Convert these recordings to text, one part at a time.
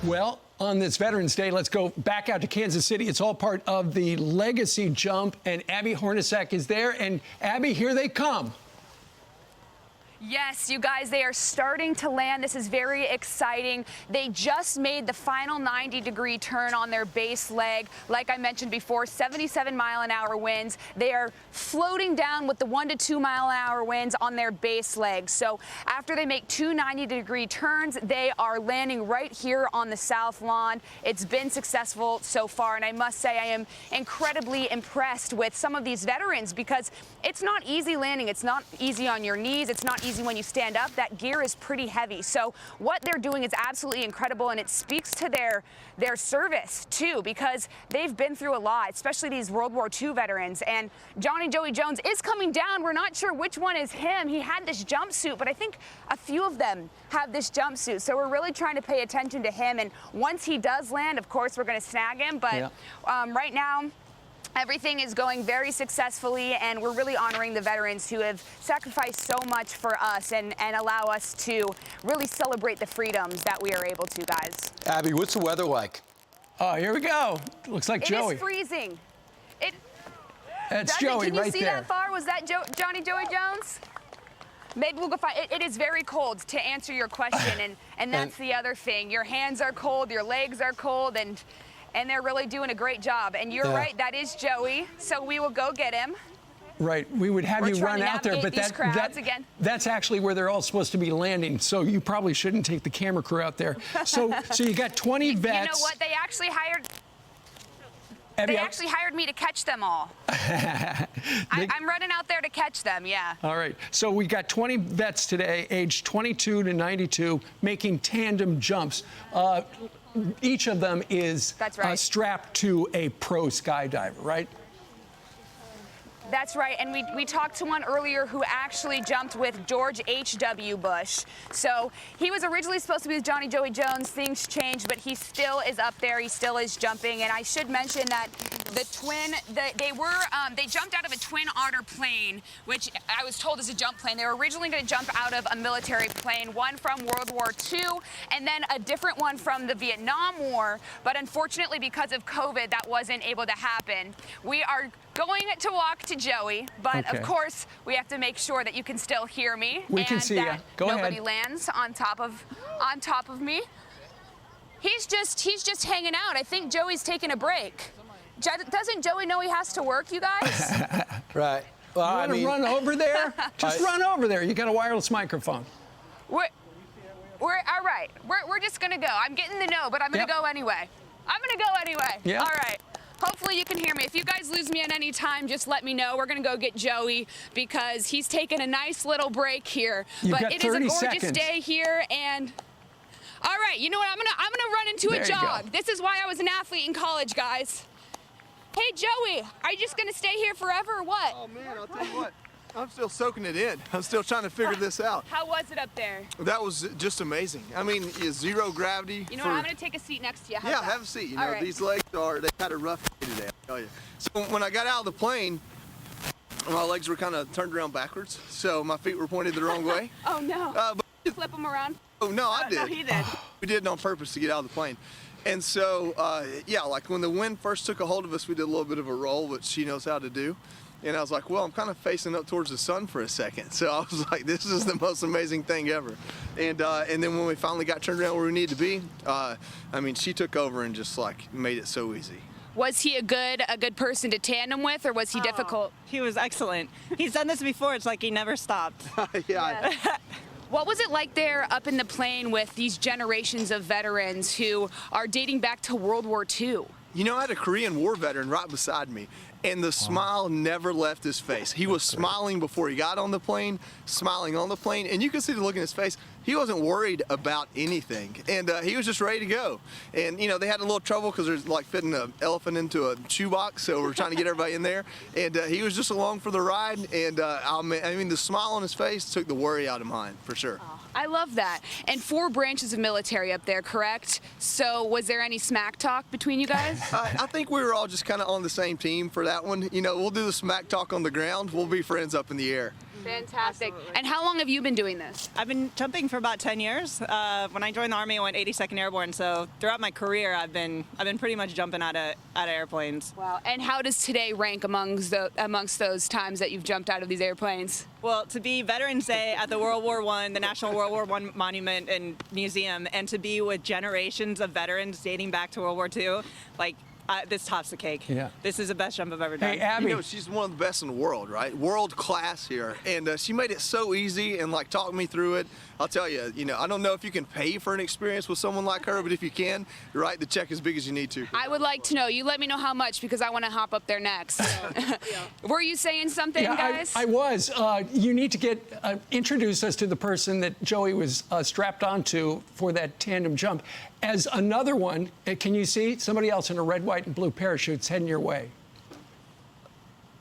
Well, on this Veterans Day, let's go back out to Kansas City. It's all part of the legacy jump, and Abby Hornacek is there. And Abby, here they come. Yes, you guys, they are starting to land. This is very exciting. They just made the final 90-degree turn on their base leg. Like I mentioned before, 77-mile-an-hour winds. They are floating down with the 1 to 2 mile-an-hour winds on their base leg. So after they make two 90-degree turns, they are landing right here on the south lawn. It's been successful so far, and I must say I am incredibly impressed with some of these veterans because it's not easy landing. It's not easy on your knees. It's not easy when you stand up. That gear is pretty heavy. So what they're doing is absolutely incredible, and it speaks to their service too, because they've been through a lot, especially these World War II veterans. And Joey Jones is coming down. We're not sure which one is him. He had this jumpsuit, but I think a few of them have this jumpsuit. So we're really trying to pay attention to him. And once he does land, of course, we're going to snag him. But right now, everything is going very successfully, and we're really honoring the veterans who have sacrificed so much for us and allow us to really celebrate the freedoms that we are able to, guys. Abby, what's the weather like? Oh, here we go. Looks like Joey. It is freezing. That's Joey right there. Can you see that far? Was that Joey Jones? Maybe we'll go find it. It is very cold, to answer your question, and that's the other thing. Your hands are cold, your legs are cold, and they're really doing a great job. And you're right, that is Joey, so we will go get him. Right, we would have you run out there, but that's actually where they're all supposed to be landing, so you probably shouldn't take the camera crew out there. So you got 20 vets. You know what, they actually hired me to catch them all. I'm running out there to catch them, yeah. All right, so we got 20 vets today, aged 22 to 92, making tandem jumps. Each of them is strapped to a pro skydiver, right? That's right, and we talked to one earlier who actually jumped with George H.W. Bush. So he was originally supposed to be with Joey Jones. Things changed, but he still is up there. He still is jumping. And I should mention that the twin, they jumped out of a Twin Otter plane, which I was told is a jump plane. They were originally going to jump out of a military plane, one from World War II, and then a different one from the Vietnam War. But unfortunately, because of COVID, that wasn't able to happen. We are going to walk to Joey, but of course we have to make sure that you can still hear me. We can see you. Go ahead. Nobody lands on top of me. He's just hanging out. I think Joey's taking a break. Doesn't Joey know he has to work, you guys? Right. Well, you want to run over there? Just run over there. You got a wireless microphone. We're all right. We're just gonna go. I'm getting the no, but I'm gonna go anyway. Yeah. All right. Hopefully you can hear me. If you guys lose me at any time, just let me know. We're going to go get Joey because he's taking a nice little break here. But it is a gorgeous day here, and all right, you know what? I'm gonna run into a jog. This is why I was an athlete in college, guys. Hey, Joey, are you just going to stay here forever or what? Oh, man, I'll tell you what. I'm still soaking it in. I'm still trying to figure this out. How was it up there? That was just amazing. I mean, zero gravity. You know what? I'm going to take a seat next to you. Yeah, have a seat. You know, these legs they've had a rough day today, I'll tell you. So when I got out of the plane, my legs were kind of turned around backwards, so my feet were pointed the wrong way. Oh, no. Flip them around? Oh, no, I did. No, he did. We did it on purpose to get out of the plane. And so, yeah, like when the wind first took a hold of us, we did a little bit of a roll, which she knows how to do. And I was like, well, I'm kind of facing up towards the sun for a second. So I was like, this is the most amazing thing ever. And then when we finally got turned around where we needed to be, I mean, she took over and just like made it so easy. Was he a good person to tandem with, or was he difficult? He was excellent. He's done this before. It's like he never stopped. Yeah. What was it like there up in the plane with these generations of veterans who are dating back to World War II? You know, I had a Korean War veteran right beside me, and the smile never left his face. He was smiling before he got on the plane, smiling on the plane, and you could see the look in his face. He wasn't worried about anything, and he was just ready to go. And, you know, they had a little trouble because there's like fitting an elephant into a shoebox, so we're trying to get everybody in there. And he was just along for the ride, and I mean, the smile on his face took the worry out of mine, for sure. Oh, I love that. And 4 branches of military up there, correct? So was there any smack talk between you guys? I think we were all just kind of on the same team for that one. You know, we'll do the smack talk on the ground. We'll be friends up in the air. Fantastic. Absolutely. And how long have you been doing this? I've been jumping for about 10 years. When I joined the Army, I went 82nd Airborne. So throughout my career, I've been pretty much jumping out of airplanes. Wow. And how does today rank amongst those times that you've jumped out of these airplanes? Well, to be Veterans Day at the World War I, the National World War I Monument and Museum, and to be with generations of veterans dating back to World War II, like, this tops the cake. Yeah. This is the best jump I've ever done. Hey, Abby. You know, she's one of the best in the world, right? World class here. And she made it so easy and like talked me through it. I'll tell you, I don't know if you can pay for an experience with someone like her, but if you can, write the check as big as you need to. I would like to know. You let me know how much because I want to hop up there next. Were you saying something, guys? I was. You need to introduce us to the person that Joey was strapped onto for that tandem jump. As another one, can you see somebody else in a red, white, and blue parachutes heading your way?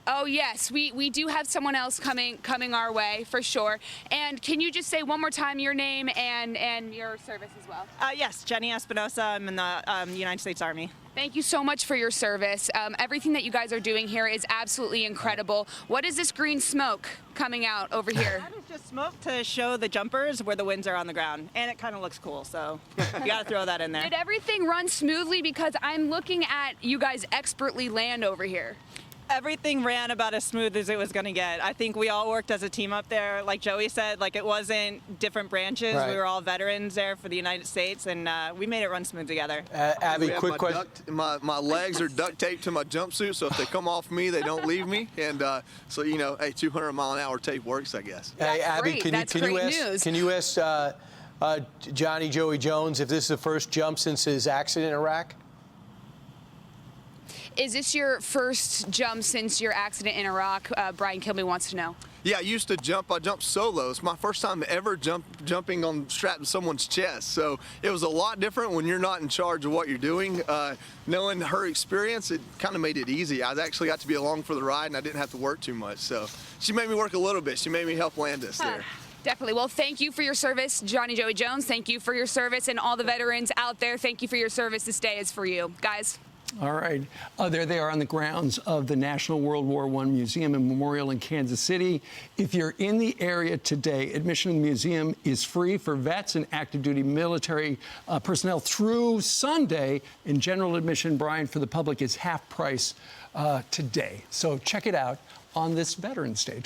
Oh, yes, we do have someone else coming our way, for sure. And can you just say one more time your name and your service as well? Yes, Jenny Espinosa. I'm in the United States Army. Thank you so much for your service. Everything that you guys are doing here is absolutely incredible. What is this green smoke coming out over here? That is just smoke to show the jumpers where the winds are on the ground. And it kind of looks cool, so you got to throw that in there. Did everything run smoothly? Because I'm looking at you guys expertly land over here. Everything ran about as smooth as it was going to get. I think we all worked as a team up there. Like Joey said, like it wasn't different branches. Right. We were all veterans there for the United States, and we made it run smooth together. Abby, quick question. My legs are duct taped to my jumpsuit, so if they come off me, they don't leave me. And so, hey, 200-mile-an-hour tape works, I guess. Hey, Abby, Great. can you ask Johnny Joey Jones if this is the first jump since his accident in Iraq? Is this your first jump since your accident in Iraq? Brian Kilby wants to know. Yeah, I used to jump. I jumped solo. It's my first time ever jumping strapped to someone's chest. So it was a lot different when you're not in charge of what you're doing. Knowing her experience, it kind of made it easy. I actually got to be along for the ride, and I didn't have to work too much. So she made me work a little bit. She made me help land us there. Definitely. Well, thank you for your service, Johnny Joey Jones. Thank you for your service, and all the veterans out there. Thank you for your service. This day is for you, guys. All right. There they are on the grounds of the National World War I Museum and Memorial in Kansas City. If you're in the area today, admission to the museum is free for vets and active duty military personnel through Sunday. And general admission, Brian, for the public is half price today. So check it out on this Veterans Day.